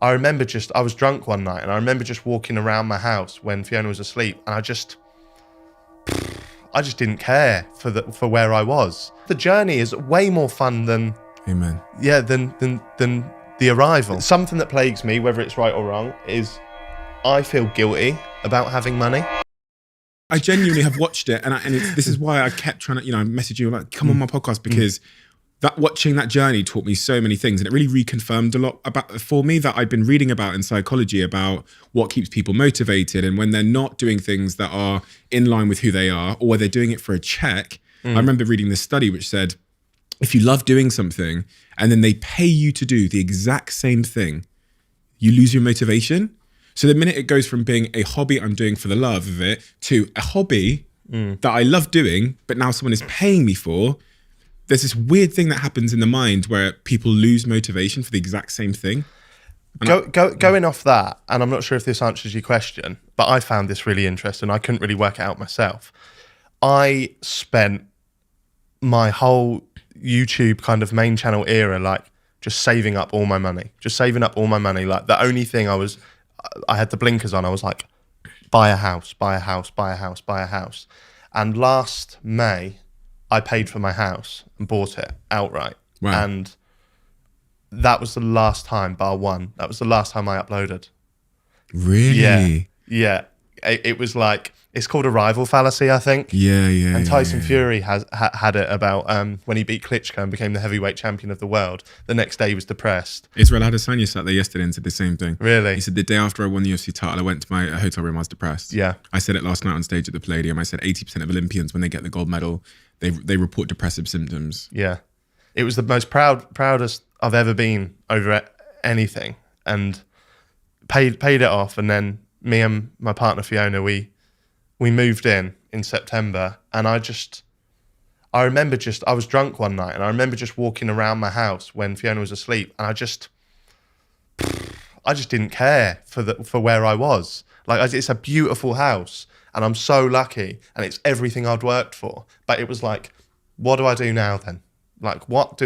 I remember I was drunk one night and I remember just walking around my house when Fiona was asleep, and I just didn't care for where I was. The journey is way more fun than Amen. Yeah, than the arrival. Something that plagues me, whether it's right or wrong, is I feel guilty about having money. I genuinely have watched it, and this is why I kept trying to, message you about come on my podcast, because watching that journey taught me so many things, and it really reconfirmed a lot for me that I'd been reading about in psychology about what keeps people motivated, and when they're not doing things that are in line with who they are, or they're doing it for a check. I remember reading this study which said, if you love doing something and then they pay you to do the exact same thing, you lose your motivation. So the minute it goes from being a hobby I'm doing for the love of it to a hobby that I love doing, but now someone is paying me for, there's this weird thing that happens in the mind where people lose motivation for the exact same thing. Going off that, and I'm not sure if this answers your question, but I found this really interesting. I couldn't really work it out myself. I spent my whole YouTube kind of main channel era like just saving up all my money. Like the only thing I had the blinkers on. I was like, buy a house. And last May, I paid for my house and bought it outright. Wow. And that was the last time, bar one, that was the last time I uploaded. Really? Yeah. It was like, it's called a rival fallacy, I think. Yeah. And Tyson Fury had it about when he beat Klitschko and became the heavyweight champion of the world. The next day he was depressed. Israel Adesanya sat there yesterday and said the same thing. Really? He said the day after I won the UFC title, I went to my hotel room, I was depressed. Yeah. I said it last night on stage at the Palladium. I said 80% of Olympians, when they get the gold medal, they report depressive symptoms. Yeah. It was the most proudest I've ever been over anything, and paid it off. And then me and my partner Fiona, we moved in September, and I remember I was drunk one night and I remember just walking around my house when Fiona was asleep, and I just didn't care for where I was. Like, it's a beautiful house and I'm so lucky and it's everything I'd worked for. But it was like, what do I do now then? Like, what?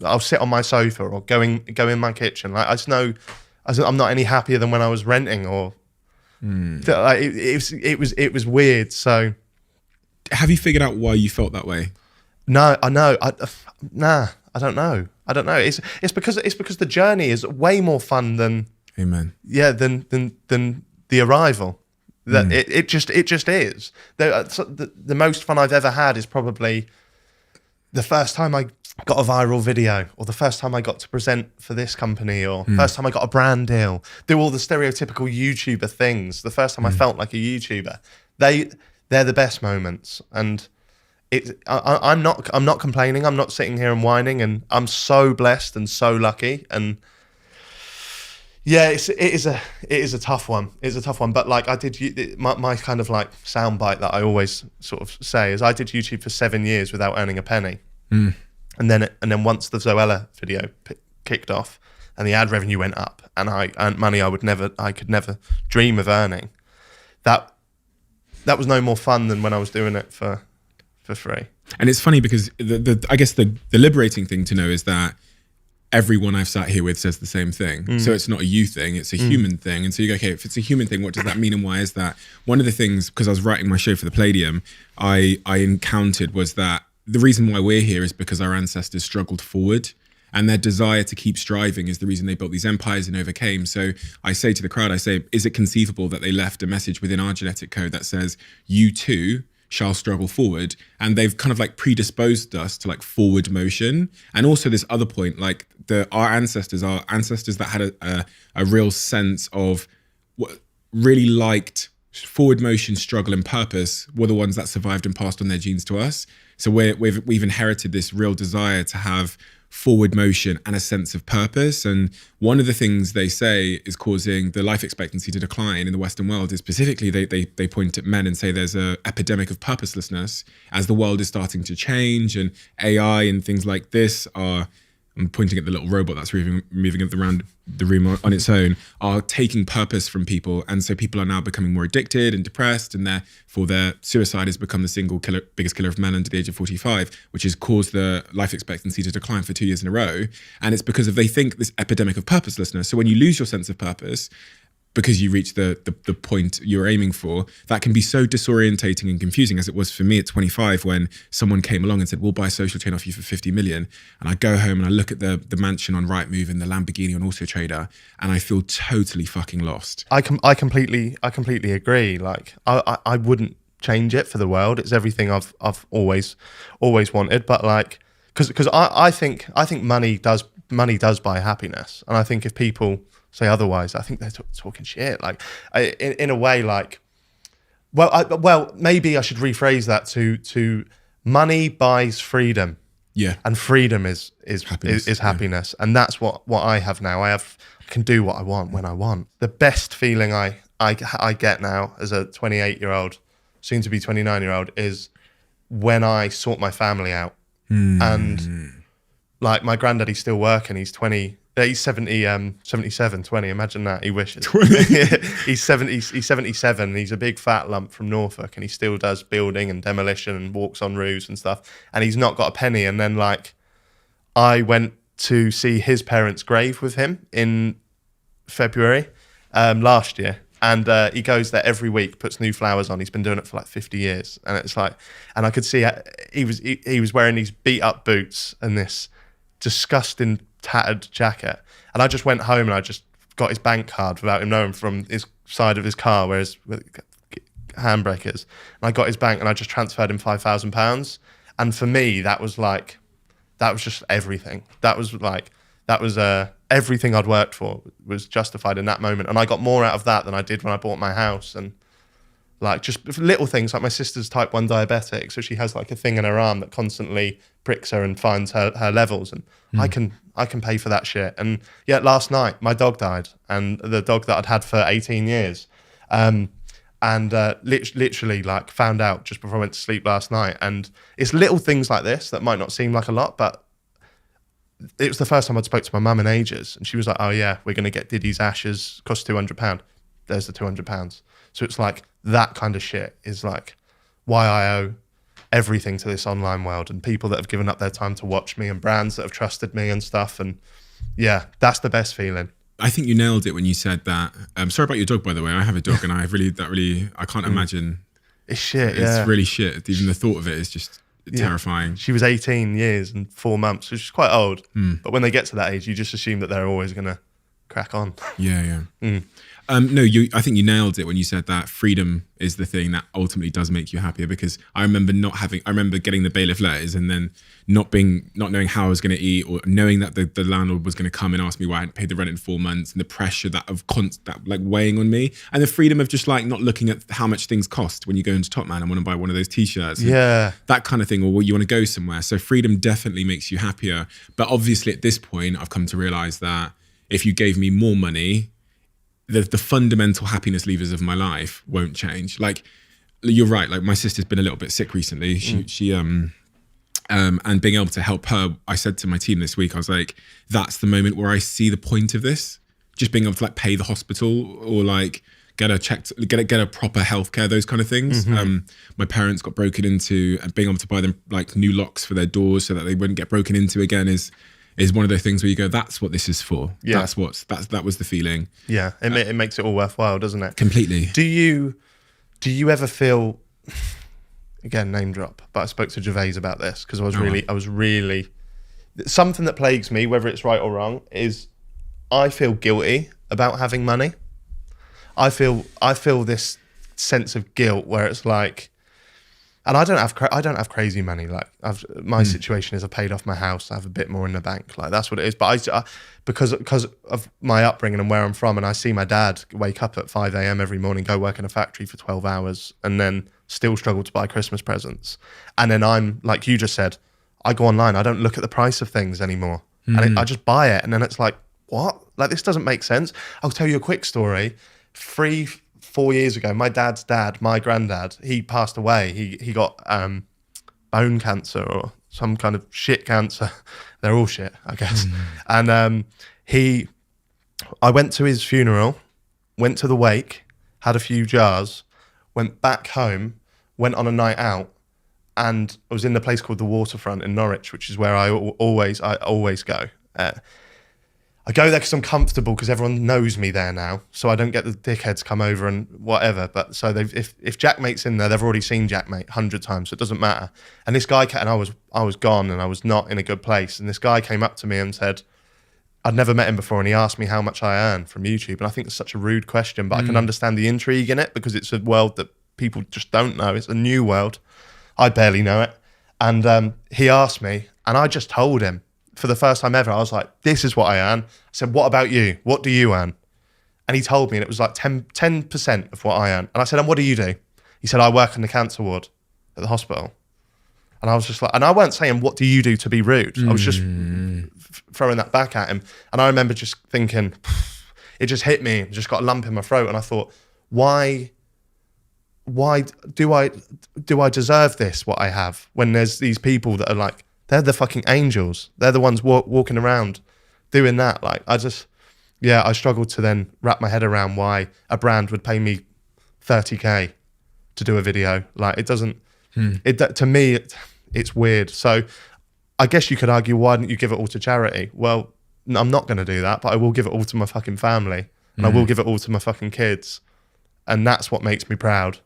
I'll sit on my sofa or go in my kitchen. Like, I just know I'm not any happier than when I was renting or like, it was weird. So have you figured out why you felt that way? No, I know. I don't know. It's because the journey is way more fun than Amen. Yeah, than the arrival. That it just is. The most fun I've ever had is probably the first time I got a viral video, or the first time I got to present for this company, or first time I got a brand deal, do all the stereotypical YouTuber things. The first time I felt like a YouTuber. They're the best moments, and I'm not complaining. I'm not sitting here and whining, and I'm so blessed and so lucky. And yeah, it is a tough one. It's a tough one. But like, I did my kind of like soundbite that I always sort of say is I did YouTube for 7 years without earning a penny. And then once the Zoella video kicked off and the ad revenue went up and I earned money I could never dream of earning, that was no more fun than when I was doing it for free. And it's funny because I guess the liberating thing to know is that everyone I've sat here with says the same thing. So it's not a you thing, it's a human thing. And so you go, okay, if it's a human thing, what does that mean and why is that? One of the things, because I was writing my show for the Palladium, I encountered was that the reason why we're here is because our ancestors struggled forward, and their desire to keep striving is the reason they built these empires and overcame. So I say to the crowd, I say, is it conceivable that they left a message within our genetic code that says, you too shall struggle forward? And they've kind of like predisposed us to like forward motion. And also this other point, like our ancestors that had a real sense of what really liked forward motion, struggle and purpose were the ones that survived and passed on their genes to us. So we've inherited this real desire to have forward motion and a sense of purpose. And one of the things they say is causing the life expectancy to decline in the Western world is specifically they point at men and say there's an epidemic of purposelessness as the world is starting to change, and AI and things like this are I'm pointing at the little robot that's moving around the room on its own, are taking purpose from people. And so people are now becoming more addicted and depressed, and therefore their suicide has become the biggest killer of men under the age of 45, which has caused the life expectancy to decline for 2 years in a row. And it's because they think this epidemic of purposelessness. So when you lose your sense of purpose, because you reach the point you're aiming for, that can be so disorientating and confusing, as it was for me at 25 when someone came along and said, we'll buy Social Chain off you for 50 million. And I go home and I look at the mansion on Rightmove and the Lamborghini on Auto Trader, and I feel totally fucking lost. I completely agree. Like I wouldn't change it for the world. It's everything I've always wanted. But like, because I think money does buy happiness. And I think if people say otherwise, I think they're talking shit. Like, in a way, like, well, maybe I should rephrase that to money buys freedom. Yeah, and freedom is happiness. Happiness, and that's what I have now. I can do what I want when I want. The best feeling I get now as a 28-year-old, soon to be 29-year-old, is when I sort my family out. And like, my granddaddy's still working. He's 20. He's 77, 20. Imagine that. He wishes. 20. He's 77. He's a big fat lump from Norfolk, and he still does building and demolition and walks on roofs and stuff. And he's not got a penny. And then, like, I went to see his parents' grave with him in February last year. And he goes there every week, puts new flowers on. He's been doing it for like 50 years. And it's like, and I could see he was wearing these beat up boots and this disgusting tattered jacket. And I just went home and I just got his bank card without him knowing, from his side of his car where his handbrake is. And I got his bank and I just transferred him £5,000. And for me, that was just everything. That was everything I'd worked for was justified in that moment. And I got more out of that than I did when I bought my house. And like, just little things, like my sister's type 1 diabetic, so she has like a thing in her arm that constantly pricks her and finds her levels, and I can pay for that shit. And yeah, last night my dog died, and the dog that I'd had for 18 years, literally like found out just before I went to sleep last night. And it's little things like this that might not seem like a lot, but it was the first time I'd spoke to my mum in ages, and she was like, oh yeah, we're going to get Diddy's ashes, cost £200. There's the £200. So it's like, that kind of shit is like why I owe everything to this online world, and people that have given up their time to watch me, and brands that have trusted me and stuff. And yeah, that's the best feeling. I think you nailed it when you said that. Sorry about your dog, by the way. I have a dog, and I can't imagine. It's shit. It's really shit. Even the thought of it is just terrifying. She was 18 years and 4 months, so she's quite old. But when they get to that age, you just assume that they're always going to crack on. Yeah. No, I think you nailed it when you said that freedom is the thing that ultimately does make you happier. Because I remember getting the bailiff letters and then not knowing how I was going to eat, or knowing that the landlord was going to come and ask me why I hadn't paid the rent in 4 months, and the pressure that like weighing on me, and the freedom of just like not looking at how much things cost when you go into Top Man and want to buy one of those t-shirts, that kind of thing, or you want to go somewhere. So freedom definitely makes you happier. But obviously at this point, I've come to realize that if you gave me more money, the fundamental happiness levers of my life won't change. Like, you're right. Like, my sister's been a little bit sick recently. And being able to help her, I said to my team this week, I was like, that's the moment where I see the point of this. Just being able to like pay the hospital, or like get a proper healthcare, those kind of things. My parents got broken into, and being able to buy them like new locks for their doors so that they wouldn't get broken into again is one of those things where you go, that's what this is for. Yeah. That was the feeling. Yeah. It makes it all worthwhile, doesn't it? Completely. Do you ever feel, again, name drop, but I spoke to Gervais about this because I was really, something that plagues me, whether it's right or wrong, is I feel guilty about having money. I feel this sense of guilt where it's like, and I don't have crazy money. Like, my situation is I paid off my house. I have a bit more in the bank. Like, that's what it is. But I because of my upbringing and where I'm from, and I see my dad wake up at 5 a.m. every morning, go work in a factory for 12 hours, and then still struggle to buy Christmas presents. And then I'm, like you just said, I go online. I don't look at the price of things anymore. And I just buy it. And then it's like, what? Like, this doesn't make sense. I'll tell you a quick story. 4 years ago, my dad's dad, my granddad, he passed away. He got bone cancer or some kind of shit cancer. They're all shit, I guess. And I went to his funeral, went to the wake, had a few jars, went back home, went on a night out, and I was in the place called the Waterfront in Norwich, which is where I always go. I go there because I'm comfortable, because everyone knows me there now, so I don't get the dickheads come over and whatever. But so if JaackMate's in there, they've already seen JaackMate 100 times, so it doesn't matter. And this guy, and I was gone, and I was not in a good place. And this guy came up to me and said, I'd never met him before, and he asked me how much I earn from YouTube. And I think it's such a rude question, but I can understand the intrigue in it, because it's a world that people just don't know. It's a new world. I barely know it. And he asked me, and I just told him. For the first time ever, I was like, this is what I earn. I said, what about you? What do you earn? And he told me, and it was like 10% of what I earn. And I said, and what do you do? He said, I work in the cancer ward at the hospital. And I was just like, and I weren't saying, what do you do, to be rude? I was just throwing that back at him. And I remember just thinking, it just hit me, just got a lump in my throat. And I thought, why do I deserve this, what I have, when there's these people that are like, they're the fucking angels. They're the ones walking around doing that. Like, I struggled to then wrap my head around why a brand would pay me 30K to do a video. Like, it doesn't, to me, it's weird. So I guess you could argue, why didn't you give it all to charity? Well, I'm not going to do that, but I will give it all to my fucking family, and I will give it all to my fucking kids. And that's what makes me proud.